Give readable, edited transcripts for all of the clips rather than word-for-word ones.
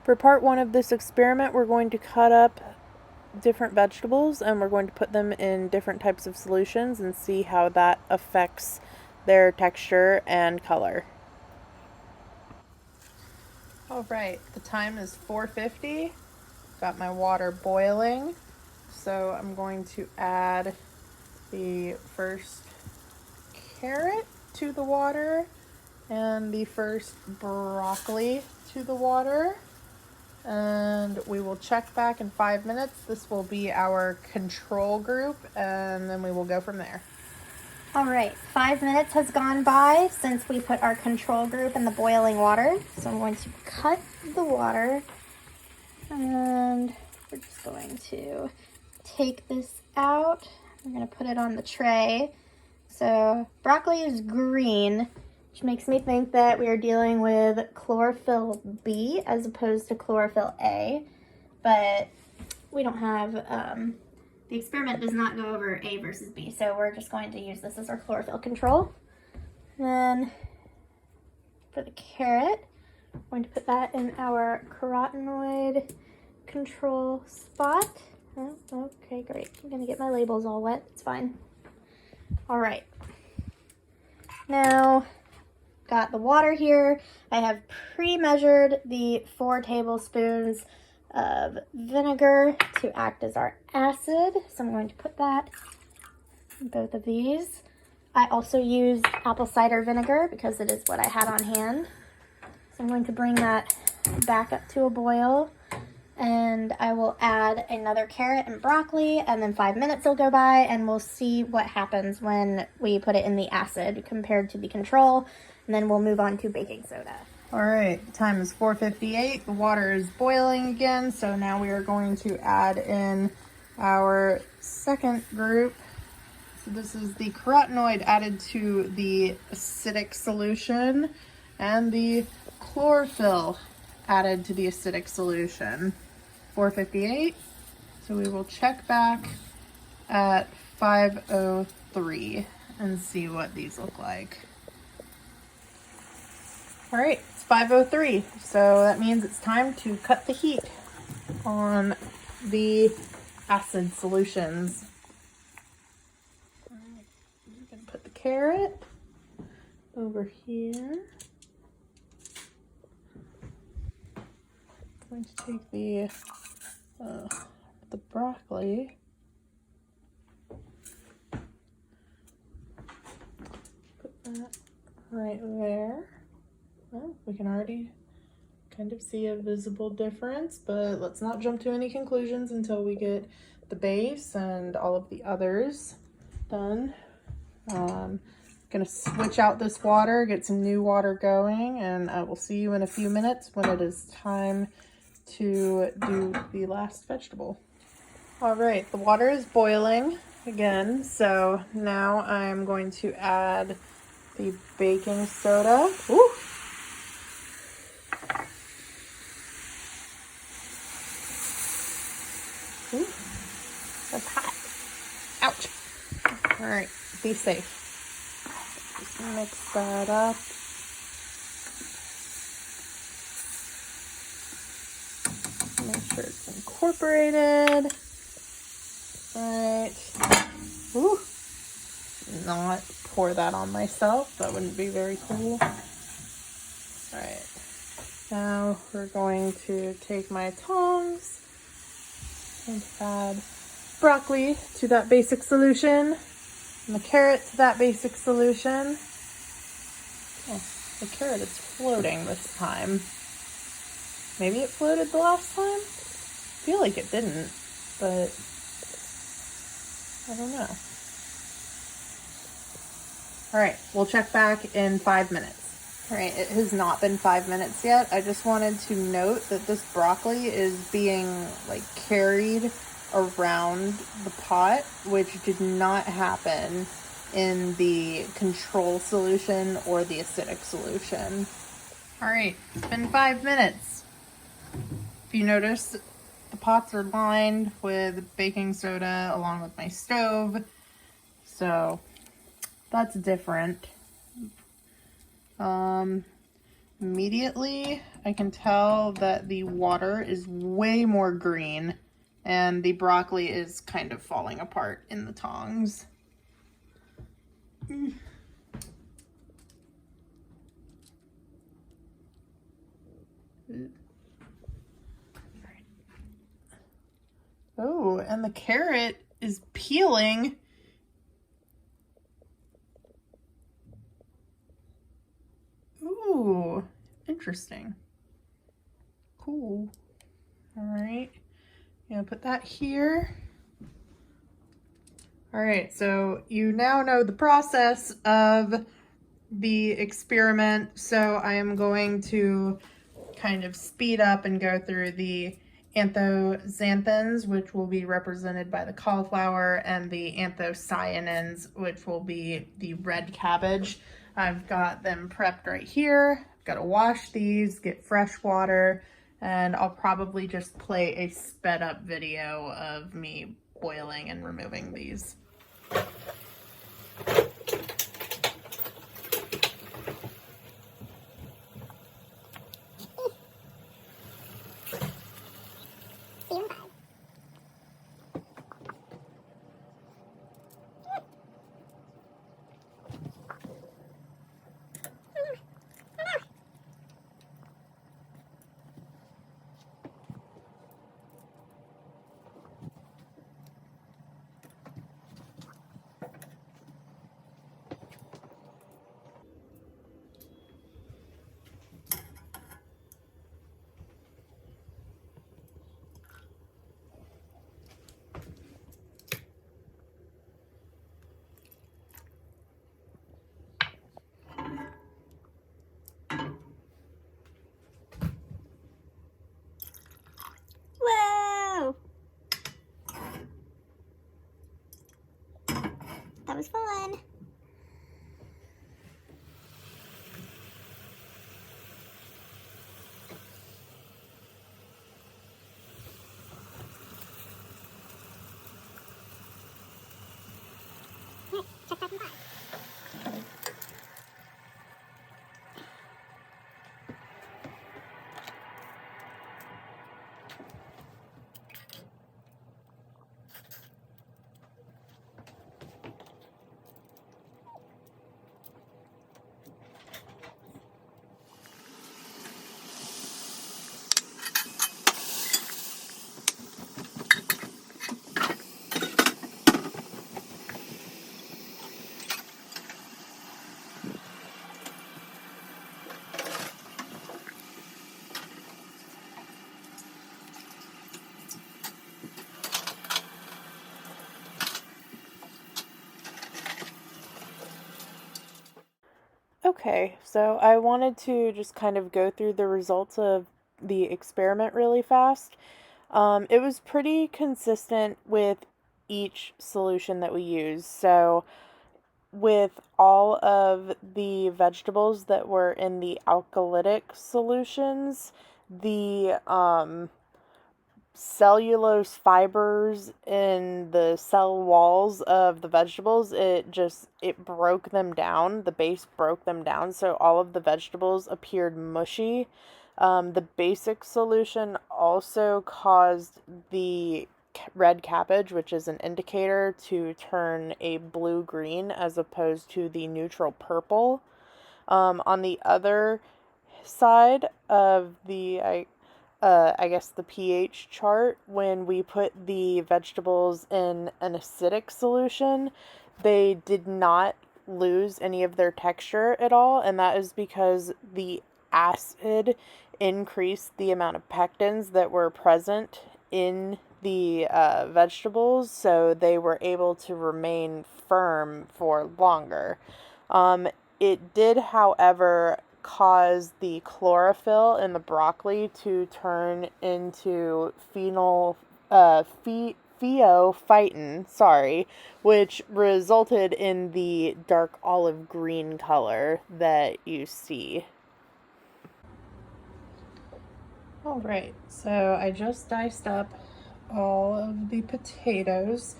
For part one of this experiment, we're going to cut up different vegetables and we're going to put them in different types of solutions and see how that affects their texture and color. All right, the time is 4:50. Got my water boiling. So I'm going to add the first carrot to the water and the first broccoli to the water. And we will check back in 5 minutes. This will be our control group, and then we will go from there. All right, 5 minutes has gone by since we put our control group in the boiling water. So I'm going to cut the water, and we're just going to take this out. I'm going to put it on the tray. So broccoli is green, which makes me think that we are dealing with chlorophyll B as opposed to chlorophyll A, but we don't have, the experiment does not go over A versus B, so we're just going to use this as our chlorophyll control. And then for the carrot, I'm going to put that in our carotenoid control spot. Oh, okay, great. I'm gonna get my labels all wet, it's fine. All right, now got the water here. I have pre-measured the 4 tablespoons of vinegar to act as our acid. So I'm going to put that in both of these. I also used apple cider vinegar because it is what I had on hand. So I'm going to bring that back up to a boil, and I will add another carrot and broccoli, and then 5 minutes will go by and we'll see what happens when we put it in the acid compared to the control, and then we'll move on to baking soda. All right, the time is 4:58. The water is boiling again, so now we are going to add in our second group. So this is the carotenoid added to the acidic solution and the chlorophyll added to the acidic solution. 4:58. So we will check back at 5:03 and see what these look like. All right, it's 5:03. So that means it's time to cut the heat on the acid solutions. All right, I'm gonna put the carrot over here. I'm going to take the broccoli, put that right there. Well, we can already kind of see a visible difference, but let's not jump to any conclusions until we get the base and all of the others done. Gonna switch out this water, get some new water going, and I will see you in a few minutes when it is time to do the last vegetable. All right, the water is boiling again, so now I'm going to add the baking soda. Ooh. Ooh, that's hot. Ouch. All right, be safe. Just mix that up. Make sure it's incorporated. All right. Ooh. Not pour that on myself. That wouldn't be very cool. All right. Now we're going to take my tongs and add broccoli to that basic solution and the carrot to that basic solution. Oh, the carrot is floating this time. Maybe it floated the last time? I feel like it didn't, but I don't know. All right, we'll check back in 5 minutes. All right, it has not been 5 minutes yet. I just wanted to note that this broccoli is being like carried around the pot, which did not happen in the control solution or the acidic solution. All right, it's been 5 minutes. If you notice, the pots are lined with baking soda along with my stove, so that's different. Immediately, I can tell that the water is way more green and the broccoli is kind of falling apart in the tongs. Oh, and the carrot is peeling. Ooh, interesting. Cool. All right, gonna put that here. All right, so you now know the process of the experiment, so I am going to kind of speed up and go through the anthocyanins, which will be represented by the cauliflower, and the anthocyanins, which will be the red cabbage. I've got them prepped right here. I've got to wash these, get fresh water, and I'll probably just play a sped up video of me boiling and removing these. Whoa! That was fun. Check back and back. Okay, so I wanted to just kind of go through the results of the experiment really fast. It was pretty consistent with each solution that we used. So with all of the vegetables that were in the alkalytic solutions, the cellulose fibers in the cell walls of the vegetables, it broke them down. The base broke them down, so all of the vegetables appeared mushy. The basic solution also caused the red cabbage, which is an indicator, to turn a blue-green as opposed to the neutral purple. On the other side of the, I guess the pH chart, when we put the vegetables in an acidic solution, they did not lose any of their texture at all, and that is because the acid increased the amount of pectins that were present in the vegetables, so they were able to remain firm for longer. It did, however, cause the chlorophyll in the broccoli to turn into pheophytin, which resulted in the dark olive green color that you see. All right, so I just diced up all of the potatoes.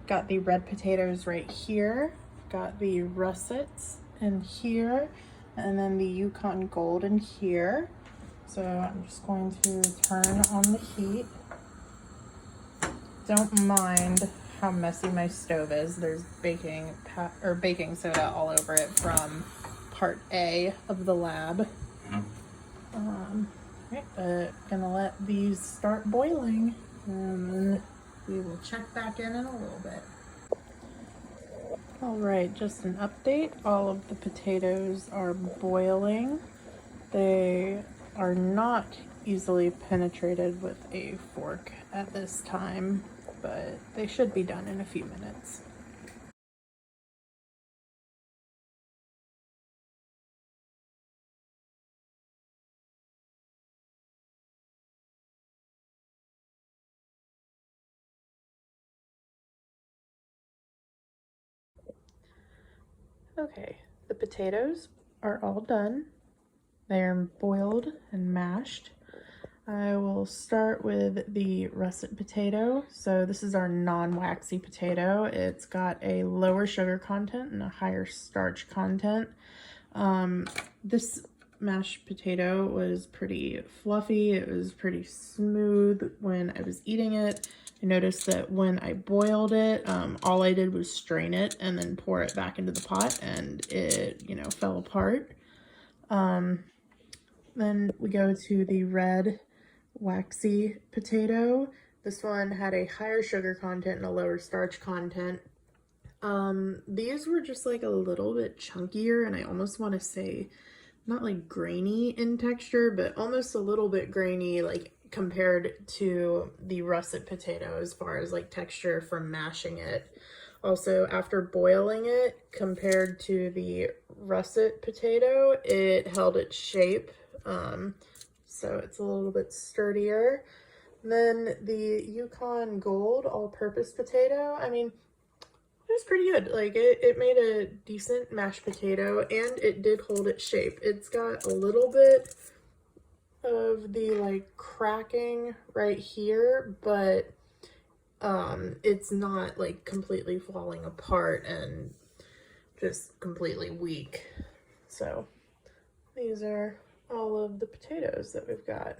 Got the red potatoes right here. Got the russets in here. and then the Yukon Gold in here. So I'm just going to turn on the heat. Don't mind how messy my stove is. There's baking soda all over it from part A of the lab. Right, but gonna let these start boiling, and then we will check back in a little bit. All right, just an update. All of the potatoes are boiling. They are not easily penetrated with a fork at this time, but they should be done in a few minutes. Okay, the potatoes are all done. They are boiled and mashed. I will start with the russet potato. So this is our non-waxy potato. It's got a lower sugar content and a higher starch content. This mashed potato was pretty fluffy. It was pretty smooth when I was eating it. I noticed that when I boiled it, all I did was strain it and then pour it back into the pot, and it, fell apart. Then we go to the red waxy potato. This one had a higher sugar content and a lower starch content. These were just like a little bit chunkier, and I almost want to say not like grainy in texture, but almost a little bit grainy, like compared to the russet potato as far as like texture from mashing it. Also, after boiling it, compared to the russet potato, it held its shape. So it's a little bit sturdier. Then the Yukon Gold all-purpose potato, I mean, it was pretty good. Like, it made a decent mashed potato, and it did hold its shape. It's got a little bit of the, like, cracking right here, but it's not, like, completely falling apart and just completely weak. So, these are all of the potatoes that we've got.